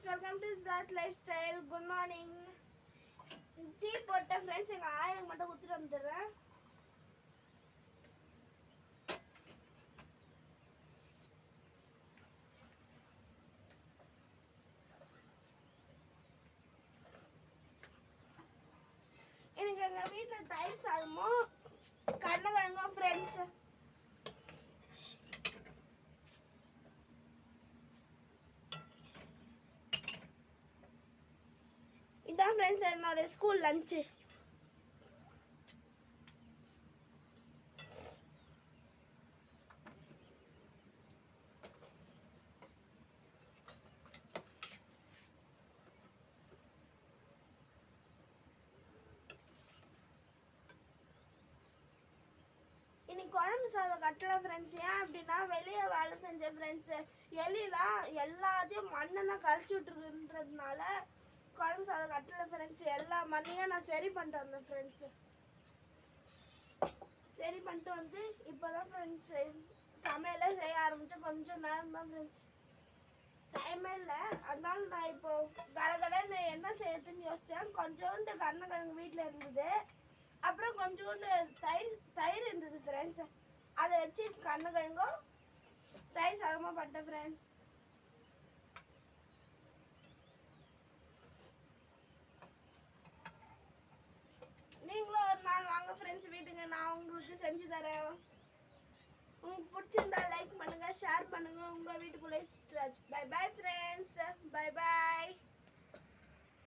friends, welcome to that lifestyle. Good morning. Tea போட்ட friends எங்க ஆயாக்கு மட்டும் ஊத்திட்டு வந்துடுறேன். எனக்கு எங்க வீட்டுல தயிர் சாதமும் கடலைக்கிழங்கும் ஃப்ரெண்ட்ஸ். இதான் ஃப்ரெண்ட்ஸ் என்னோட ஸ்கூல் லஞ்சு. இன்னைக்கு குழம்பு சாதம் கட்டல ஃப்ரெண்ட்ஸ். ஏன் அப்படின்னா வெளியே வேலை செஞ்ச ஃப்ரெண்ட்ஸு எலிலாம் எல்லாத்தையும் மண்ணெல்லாம் கழிச்சு விட்டுருக்குன்றதுனால குழம்பு சாதம் கட்டல ஃப்ரெண்ட்ஸ். எல்லா மண்ணையும் நான் சரி பண்ணிட்டு வந்தேன் ஃப்ரெண்ட்ஸு. சரி பண்ணிட்டு வந்து இப்போ தான் ஃப்ரெண்ட்ஸ் சமையலே செய்ய ஆரம்பித்தேன். கொஞ்சம் நேரம் தான் ஃப்ரெண்ட்ஸ், டைமே இல்லை. அதனால நான் இப்போ கடகடன்னு என்ன செய்யறதுன்னு யோசித்தேன். கொஞ்சோண்டு கருணக்கிழங்கு வீட்டில் இருந்தது, அப்புறம் கொஞ்சோண்டு தயிர் இருந்தது ஃப்ரெண்ட்ஸ். அதை வச்சு கருணக்கிழங்கும் தயிர் சாதமாக பண்ணிட்டேன் ஃப்ரெண்ட்ஸ். நீங்களும் ஒரு நாள் வாங்க ஃப்ரெண்ட்ஸ் வீட்டுக்கு, நான் உங்களுக்கு செஞ்சு தரேன். உங்களுக்கு பிடிச்சிருந்தா லைக் பண்ணுங்க, ஷேர் பண்ணுங்க. உங்க வீட்டுக்குள்ளே பை பை ஃப்ரெண்ட்ஸ், பை பாய்.